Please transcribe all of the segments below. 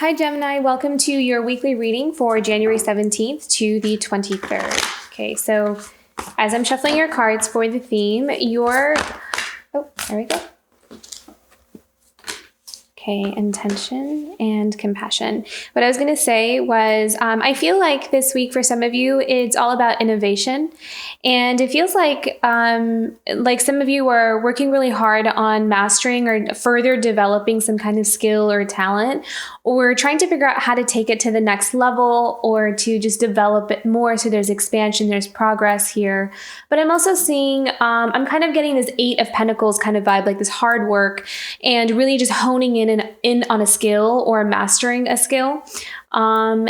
Hi, Gemini. Welcome to your weekly reading for January 17th to the 23rd. Okay, so as I'm shuffling your cards for the theme, there we go. Okay, intention and compassion. What I was going to say was I feel like this week for some of you, it's all about innovation. And it feels like some of you are working really hard on mastering or further developing some kind of skill or talent, or trying to figure out how to take it to the next level or to just develop it more. So there's expansion, there's progress here. But I'm also seeing, I'm kind of getting this 8 of Pentacles kind of vibe, like this hard work and really just honing in on a skill or mastering a skill. I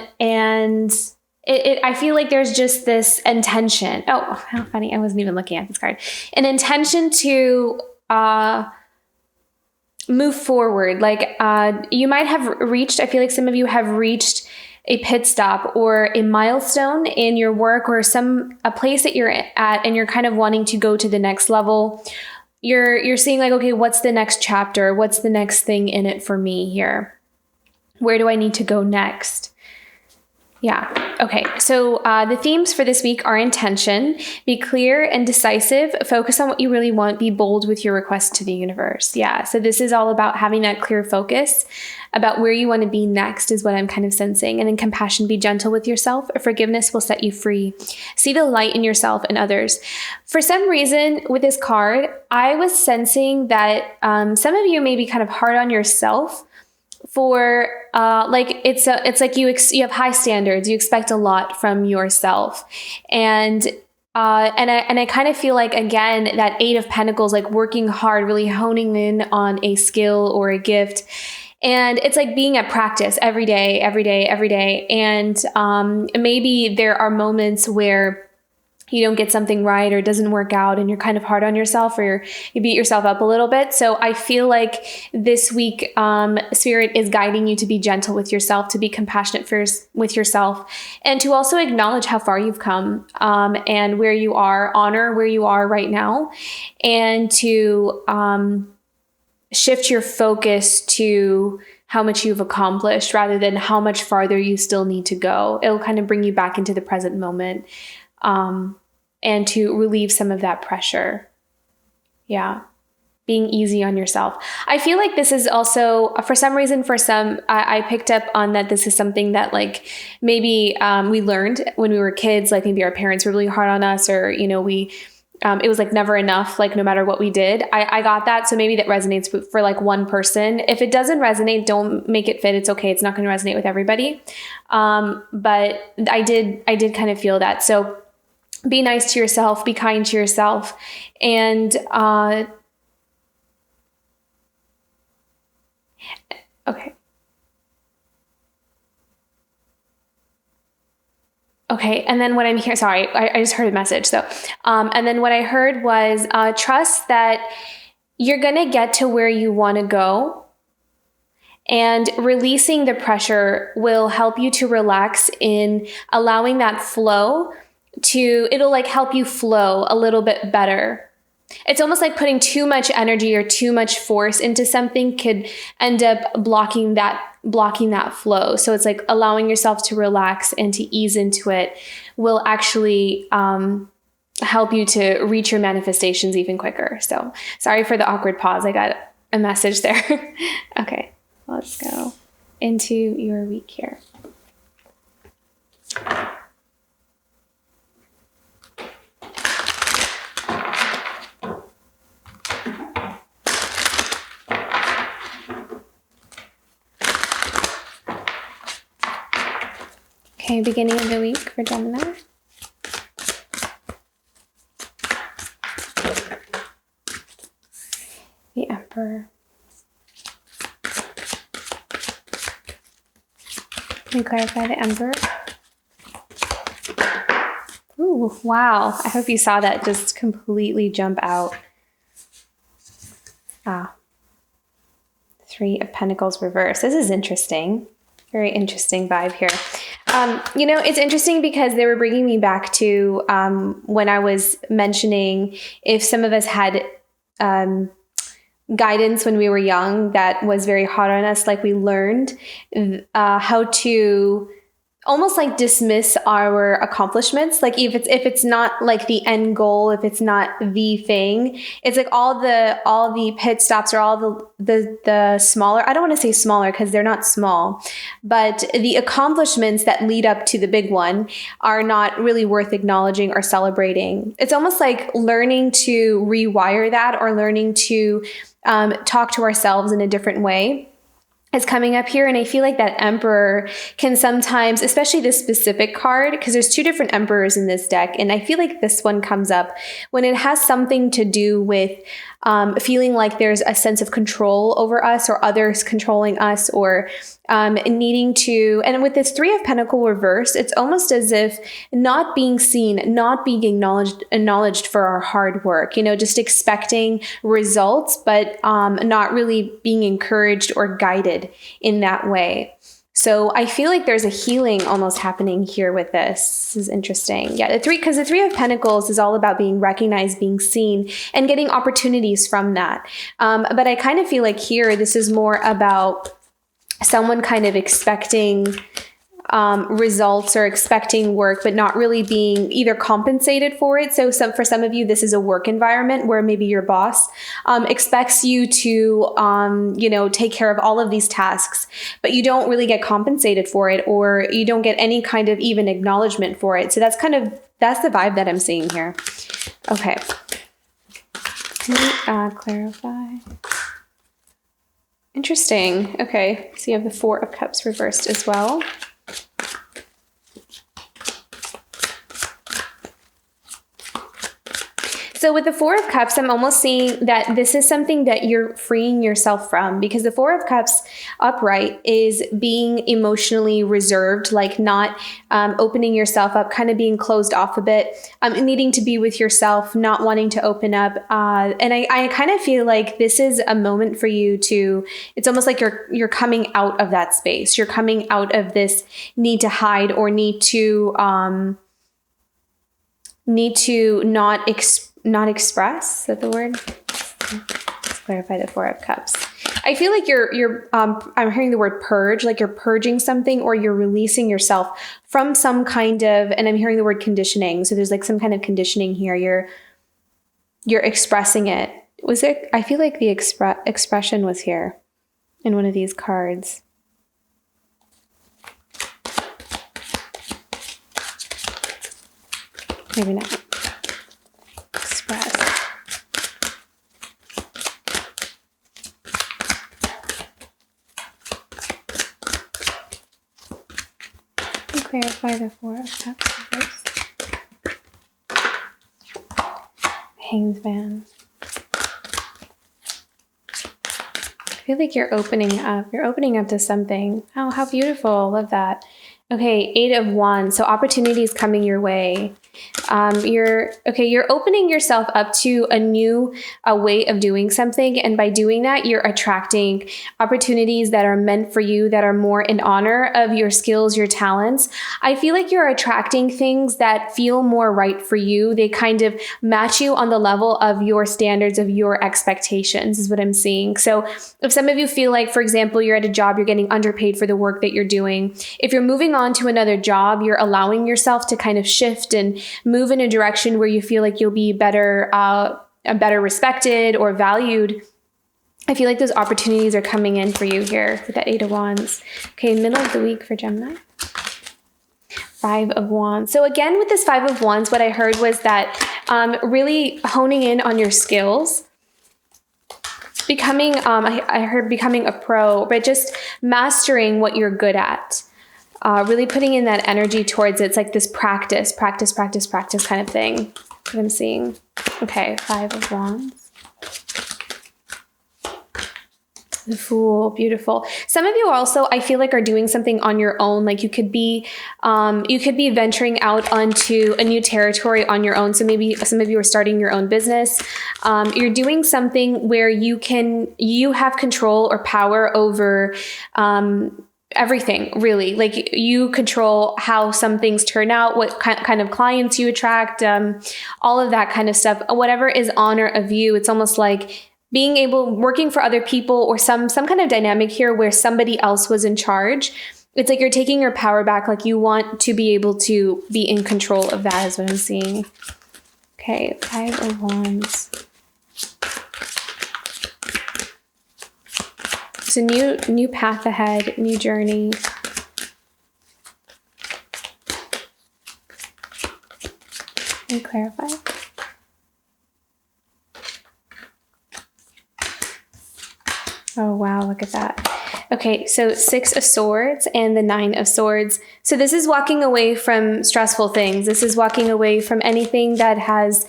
feel like there's just this intention. Oh, how funny. I wasn't even looking at this card. An intention to move forward. Like you might have reached, I feel like some of you have reached a pit stop or a milestone in your work or a place that you're at and you're kind of wanting to go to the next level. You're seeing like, okay, what's the next chapter? What's the next thing in it for me here? Where do I need to go next? Yeah. Okay. So the themes for this week are intention, be clear and decisive, focus on what you really want, be bold with your request to the universe. Yeah. So this is all about having that clear focus about where you want to be next is what I'm kind of sensing. And then compassion, be gentle with yourself. Forgiveness will set you free. See the light in yourself and others. For some reason with this card, I was sensing that some of you may be kind of hard on yourself for it's like you have high standards. You expect a lot from yourself, and I kind of feel like, again, that 8 of Pentacles, like working hard, really honing in on a skill or a gift. And it's like being at practice every day. And maybe there are moments where you don't get something right or it doesn't work out and you're kind of hard on yourself or you beat yourself up a little bit. So I feel like this week, Spirit is guiding you to be gentle with yourself, to be compassionate with yourself, and to also acknowledge how far you've come and where you are, honor where you are right now, and to shift your focus to how much you've accomplished rather than how much farther you still need to go. It'll kind of bring you back into the present moment. And to relieve some of that pressure. Yeah. Being easy on yourself. I feel like this is also, for some reason, I picked up on that this is something that like maybe we learned when we were kids, like maybe our parents were really hard on us or, it was like never enough, like no matter what we did. I got that. So maybe that resonates for like one person. If it doesn't resonate, don't make it fit. It's okay. It's not going to resonate with everybody. But I did kind of feel that. So be nice to yourself, be kind to yourself, and okay. And then what I'm here, sorry, I just heard a message. So, and then what I heard was trust that you're going to get to where you want to go, and releasing the pressure will help you to relax in allowing that flow it'll like help you flow a little bit better. It's almost like putting too much energy or too much force into something could end up blocking that flow. So it's like allowing yourself to relax and to ease into it will actually help you to reach your manifestations even quicker. So sorry for the awkward pause. I got a message there. Okay, let's go into your week here. Okay, beginning of the week for Gemini. The Emperor. Can you clarify the Emperor? Ooh, wow. I hope you saw that just completely jump out. 3 of Pentacles reverse. This is interesting. Very interesting vibe here. It's interesting because they were bringing me back to when I was mentioning if some of us had guidance when we were young that was very hard on us. Like we learned how to almost like dismiss our accomplishments. Like if it's not like the end goal, if it's not the thing, it's like all the pit stops or all the smaller, I don't want to say smaller because they're not small, but the accomplishments that lead up to the big one are not really worth acknowledging or celebrating. It's almost like learning to rewire that, or learning to talk to ourselves in a different way is coming up here. And I feel like that Emperor can sometimes, especially this specific card, because there's two different Emperors in this deck, and I feel like this one comes up when it has something to do with feeling like there's a sense of control over us, or others controlling us, or needing to, and with this Three of Pentacles reversed, it's almost as if not being seen, not being acknowledged for our hard work, just expecting results, but not really being encouraged or guided in that way. So I feel like there's a healing almost happening here with this. This is interesting. Yeah, because the Three of Pentacles is all about being recognized, being seen, and getting opportunities from that. But I kind of feel like here, this is more about someone kind of expecting results or expecting work, but not really being either compensated for it. So for some of you, this is a work environment where maybe your boss expects you to, take care of all of these tasks, but you don't really get compensated for it, or you don't get any kind of even acknowledgement for it. So that's the vibe that I'm seeing here. Okay. Can you clarify? Interesting. Okay. So you have the Four of Cups reversed as well. So with the Four of Cups, I'm almost seeing that this is something that you're freeing yourself from, because the Four of Cups upright is being emotionally reserved, like not opening yourself up, kind of being closed off a bit, needing to be with yourself, not wanting to open up. And I kind of feel like this is a moment for you to, it's almost like you're coming out of that space. You're coming out of this need to hide, or need to not express. Is that the word? Let's clarify the Four of Cups. I feel like I'm hearing the word purge, like you're purging something, or you're releasing yourself from some kind of, and I'm hearing the word conditioning. So there's like some kind of conditioning here. You're expressing it. Was it? I feel like the expression was here in one of these cards. Maybe not. Express. Clarify the Four of Cups first. Hanged Man. I feel like you're opening up. You're opening up to something. Oh, how beautiful. Love that. Okay, Eight of Wands. So opportunities coming your way. You're opening yourself up to a new way of doing something. And by doing that, you're attracting opportunities that are meant for you, that are more in honor of your skills, your talents. I feel like you're attracting things that feel more right for you. They kind of match you on the level of your standards, of your expectations, is what I'm seeing. So if some of you feel like, for example, you're at a job, you're getting underpaid for the work that you're doing. If you're moving on to another job, you're allowing yourself to kind of shift and move in a direction where you feel like you'll be better respected or valued. I feel like those opportunities are coming in for you here with that Eight of Wands. Okay, middle of the week for Gemini. Five of Wands. So again, with this Five of Wands, what I heard was that really honing in on your skills. Becoming, I heard becoming a pro, but just mastering what you're good at. Really putting in that energy towards it. It's like this practice kind of thing that I'm seeing. Okay, Five of Wands. The Fool, beautiful. Some of you also, I feel like, are doing something on your own. Like you could be venturing out onto a new territory on your own. So maybe some of you are starting your own business. You're doing something where you have control or power over, everything, really. Like you control how some things turn out, what kind of clients you attract, all of that kind of stuff. Whatever is honor of you, it's almost like working for other people, or some kind of dynamic here where somebody else was in charge. It's like you're taking your power back. Like you want to be able to be in control of that is what I'm seeing. Okay, 5 of Wands. It's a new path ahead, new journey. Can you clarify? Oh, wow, look at that. Okay, so 6 of Swords and the 9 of Swords. So this is walking away from stressful things. This is walking away from anything that has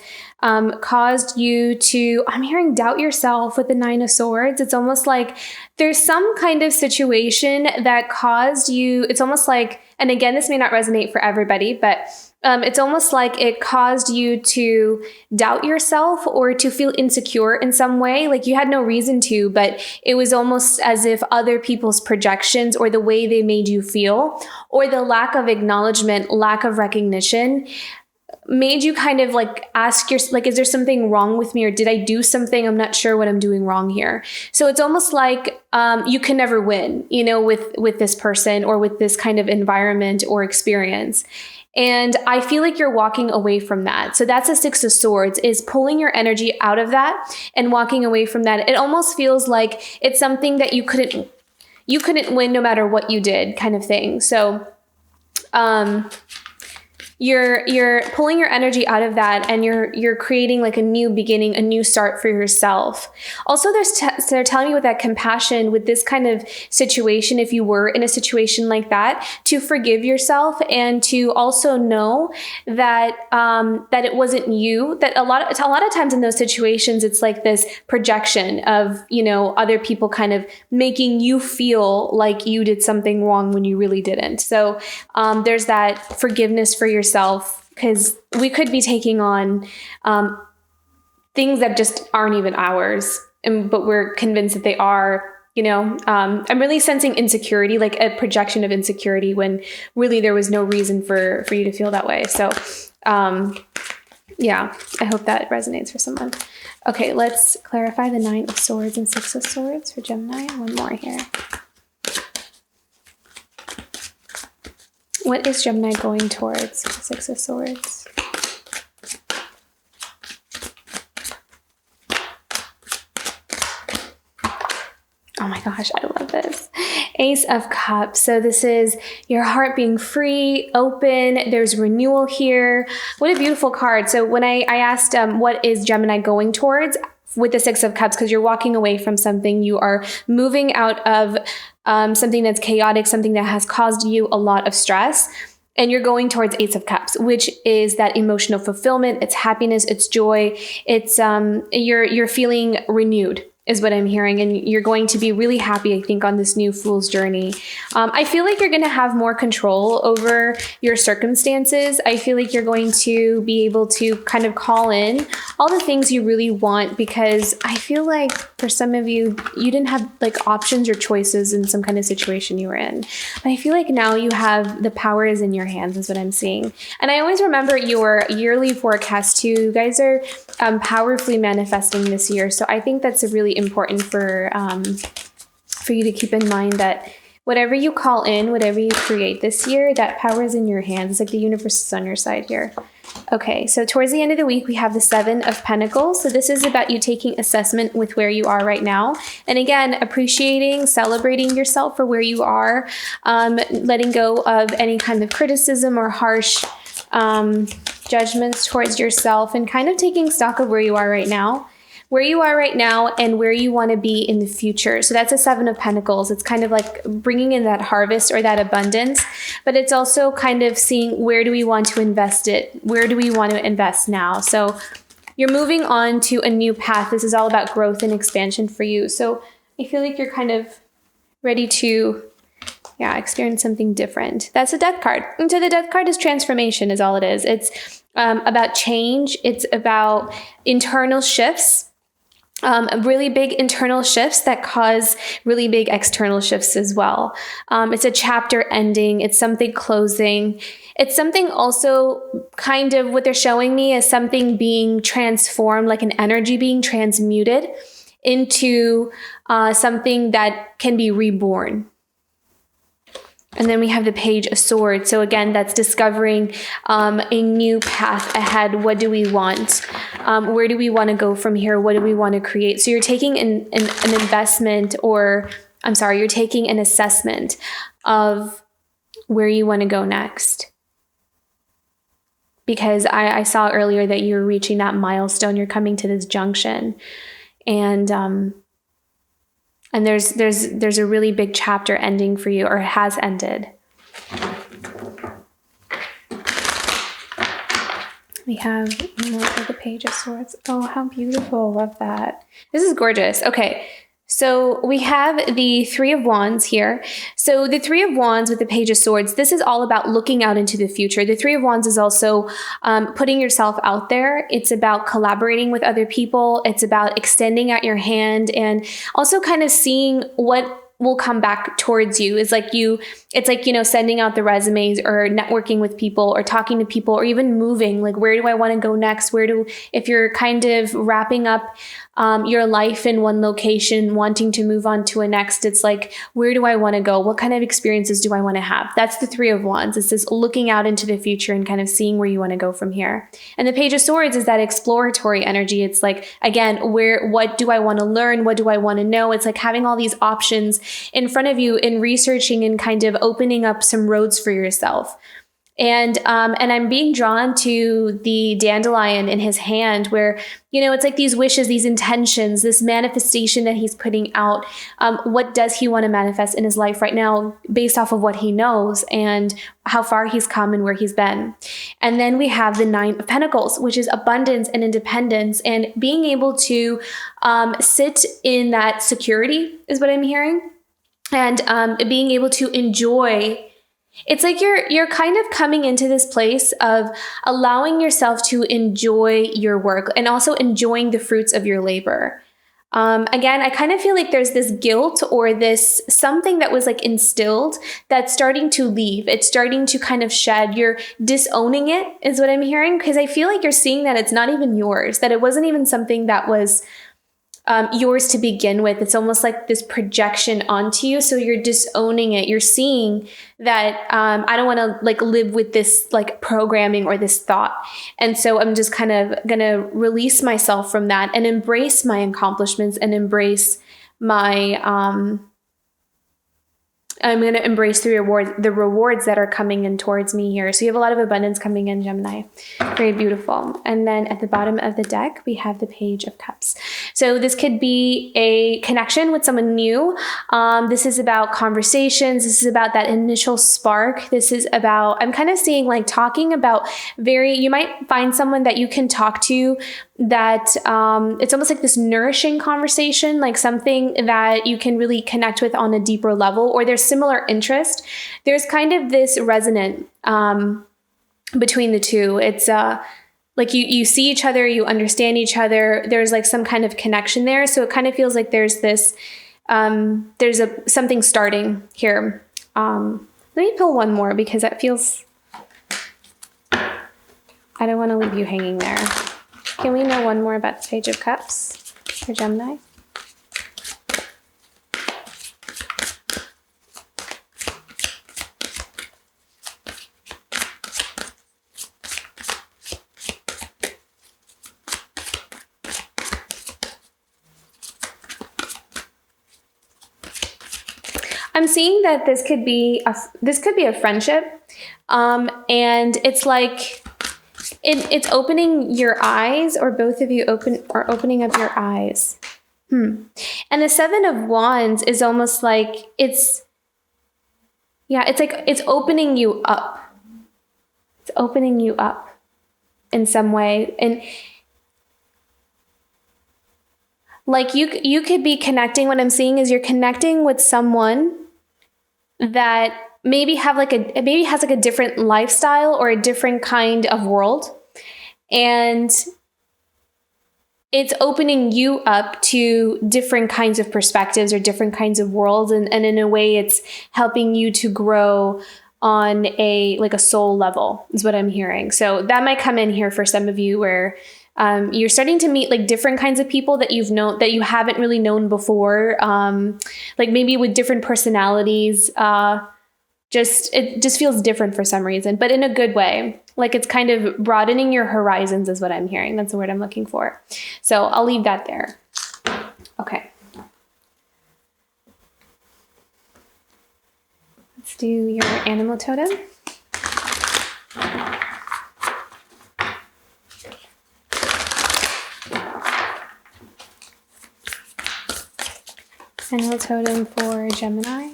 caused you to, I'm hearing, doubt yourself with the 9 of Swords. It's almost like there's some kind of situation that caused you, it's almost like, and again, this may not resonate for everybody, but it's almost like it caused you to doubt yourself or to feel insecure in some way. Like you had no reason to, but it was almost as if other people's projections or the way they made you feel, or the lack of acknowledgement, lack of recognition, made you kind of like ask yourself, like, is there something wrong with me, or did I do something? I'm not sure what I'm doing wrong here. So it's almost like you can never win, with this person or with this kind of environment or experience. And I feel like you're walking away from that. So that's a 6 of Swords, is pulling your energy out of that and walking away from that. It almost feels like it's something that you couldn't win no matter what you did, kind of thing. So you're pulling your energy out of that, and you're creating like a new beginning, a new start for yourself. Also, they're telling you with that compassion, with this kind of situation, if you were in a situation like that, to forgive yourself and to also know that that it wasn't you. That a lot of times in those situations, it's like this projection of other people kind of making you feel like you did something wrong when you really didn't. So there's that forgiveness for yourself, because we could be taking on things that just aren't even ours, but we're convinced that they are. I'm really sensing insecurity, like a projection of insecurity, when really there was no reason for you to feel that way. So yeah, I hope that resonates for someone. Okay, let's clarify the 9 of Swords and 6 of Swords for Gemini. One more here. What is Gemini going towards? 6 of Swords. Oh my gosh, I love this. Ace of Cups. So this is your heart being free, open. There's renewal here. What a beautiful card. So when I asked what is Gemini going towards with the 6 of Cups, because you're walking away from something, you are moving out of something that's chaotic, something that has caused you a lot of stress. And you're going towards Ace of Cups, which is that emotional fulfillment. It's happiness, it's joy. It's you're feeling renewed, is what I'm hearing. And you're going to be really happy, I think, on this new Fool's journey. I feel like you're going to have more control over your circumstances. I feel like you're going to be able to kind of call in all the things you really want, because I feel like for some of you, you didn't have like options or choices in some kind of situation you were in. But I feel like now you have the power is in your hands, is what I'm seeing. And I always remember your yearly forecast too. You guys are powerfully manifesting this year. So I think that's a really important for you to keep in mind, that whatever you call in, whatever you create this year, that power is in your hands. It's like the universe is on your side here. Okay, so towards the end of the week, we have the 7 of Pentacles. So this is about you taking assessment with where you are right now. And again, appreciating, celebrating yourself for where you are, letting go of any kind of criticism or harsh judgments towards yourself, and kind of taking stock of where you are right now. Where you are right now and where you want to be in the future. So that's a 7 of Pentacles. It's kind of like bringing in that harvest or that abundance, but it's also kind of seeing, where do we want to invest it? Where do we want to invest now? So you're moving on to a new path. This is all about growth and expansion for you. So I feel like you're kind of ready to experience something different. That's a Death card. And so the Death card is transformation, is all it is. It's about change. It's about internal shifts. Really big internal shifts that cause really big external shifts as well. It's a chapter ending. It's something closing. It's something also kind of what they're showing me as something being transformed, like an energy being transmuted into something that can be reborn. And then we have the Page of Swords. So again, that's discovering a new path ahead. What do we want? Where do we want to go from here? What do we want to create? So you're taking an investment, or you're taking an assessment of where you want to go next. Because I saw earlier that you're reaching that milestone. You're coming to this junction. And there's a really big chapter ending for you, or has ended. We have more of the Page of Swords. Oh, how beautiful. Love that. This is gorgeous. Okay. So we have the Three of Wands here. So the Three of Wands with the Page of Swords, this is all about looking out into the future. The Three of Wands is also putting yourself out there. It's about collaborating with other people. It's about extending out your hand and also kind of seeing what will come back towards you. It's like, sending out the resumes or networking with people or talking to people or even moving. Like, where do I want to go next? If you're kind of wrapping up your life in one location, wanting to move on to a next, it's like, where do I want to go? What kind of experiences do I want to have? That's the Three of Wands. It's this looking out into the future and kind of seeing where you want to go from here. And the Page of Swords is that exploratory energy. It's like, again, what do I want to learn? What do I want to know? It's like having all these options in front of you and researching and kind of opening up some roads for yourself. And I'm being drawn to the dandelion in his hand where, it's like these wishes, these intentions, this manifestation that he's putting out. What does he want to manifest in his life right now based off of what he knows and how far he's come and where he's been. And then we have the Nine of Pentacles, which is abundance and independence and being able to sit in that security is what I'm hearing. And being able to enjoy. It's like you're kind of coming into this place of allowing yourself to enjoy your work and also enjoying the fruits of your labor. Again, I kind of feel like there's this guilt or this something that was like instilled that's starting to leave. It's starting to kind of shed. You're disowning it is what I'm hearing, because I feel like you're seeing that it's not even yours, that it wasn't even something that was yours to begin with. It's almost like this projection onto you. So you're disowning it. You're seeing that I don't want to like live with this like programming or this thought. And so I'm just kind of going to release myself from that and embrace my accomplishments and embrace my I'm going to embrace the rewards that are coming in towards me here. So you have a lot of abundance coming in, Gemini. Very beautiful. And then at the bottom of the deck, we have the Page of Cups. So this could be a connection with someone new. This is about conversations. This is about that initial spark. This is about, I'm kind of seeing like talking about you might find someone that you can talk to that it's almost like this nourishing conversation, like something that you can really connect with on a deeper level, or there's similar interest. There's kind of this resonant between the two. It's like you see each other, you understand each other. There's like some kind of connection there. So it kind of feels like there's this, something starting here. Let me pull one more because that feels, I don't want to leave you hanging there. Can we know one more about the Page of Cups for Gemini? I'm seeing that this could be a friendship, and it's like it's opening your eyes, or both of you are opening up your eyes. And the Seven of Wands is almost like it's opening you up. It's opening you up in some way, and like you could be connecting. What I'm seeing is you're connecting with someone that maybe has like a different lifestyle or a different kind of world. And it's opening you up to different kinds of perspectives or different kinds of worlds. And in a way, it's helping you to grow on a soul level is what I'm hearing. So that might come in here for some of you where You're starting to meet like different kinds of people that you've known that you haven't really known before, like maybe with different personalities. It just feels different for some reason, but in a good way. Like it's kind of broadening your horizons is what I'm hearing. That's the word I'm looking for. So I'll leave that there. Okay. Let's do your animal totem. Animal totem for Gemini.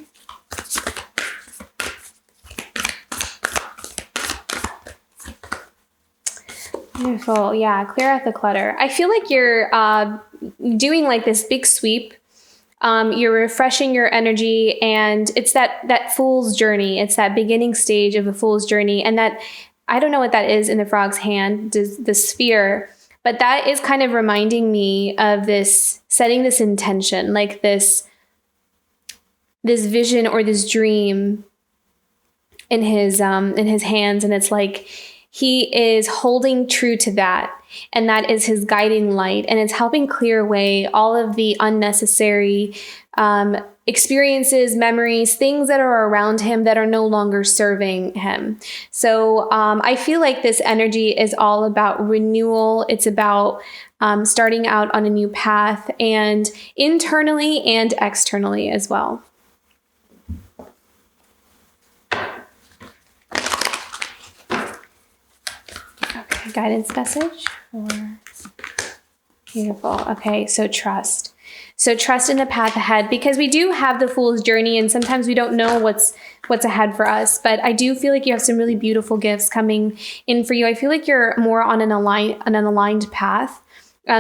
Beautiful. Yeah, clear out the clutter. I feel like you're doing like this big sweep. You're refreshing your energy, and it's that fool's journey. It's that beginning stage of a fool's journey. And that, I don't know what that is in the frog's hand, the sphere, but that is kind of reminding me of this, setting this intention, like this vision or this dream in his hands. And it's like, he is holding true to that, and that is his guiding light, and it's helping clear away all of the unnecessary experiences, memories, things that are around him that are no longer serving him. So I feel like this energy is all about renewal. It's about starting out on a new path, and internally and externally as well. Guidance message for beautiful. Okay, so trust. So trust in the path ahead, because we do have the fool's journey, and sometimes we don't know what's ahead for us. But I do feel like you have some really beautiful gifts coming in for you. I feel like you're more on an aligned path.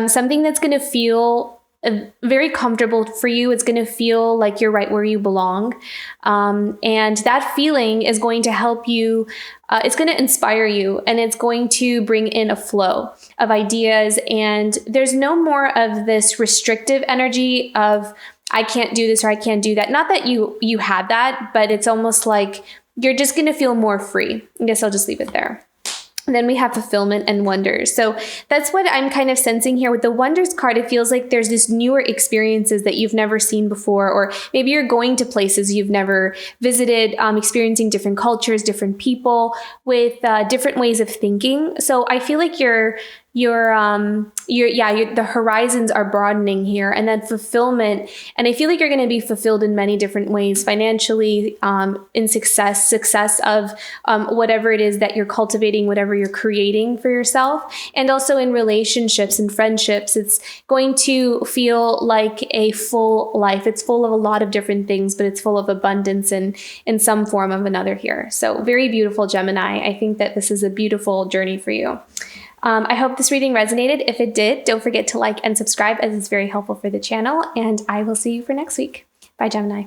Something that's going to feel very comfortable for you. It's going to feel like you're right where you belong. And that feeling is going to help you. It's going to inspire you, and it's going to bring in a flow of ideas. And there's no more of this restrictive energy of, I can't do this or I can't do that. Not that you had that, but it's almost like you're just going to feel more free. I guess I'll just leave it there. Then we have fulfillment and wonders. So that's what I'm kind of sensing here with the wonders card. It feels like there's this newer experiences that you've never seen before, or maybe you're going to places you've never visited, experiencing different cultures, different people with different ways of thinking. So I feel like the horizons are broadening here, and then fulfillment. And I feel like you're going to be fulfilled in many different ways, financially, in success of whatever it is that you're cultivating, whatever you're creating for yourself, and also in relationships and friendships. It's going to feel like a full life. It's full of a lot of different things, but it's full of abundance in some form of another here. So very beautiful, Gemini. I think that this is a beautiful journey for you. I hope this reading resonated. If it did, don't forget to like and subscribe, as it's very helpful for the channel. And I will see you for next week. Bye, Gemini.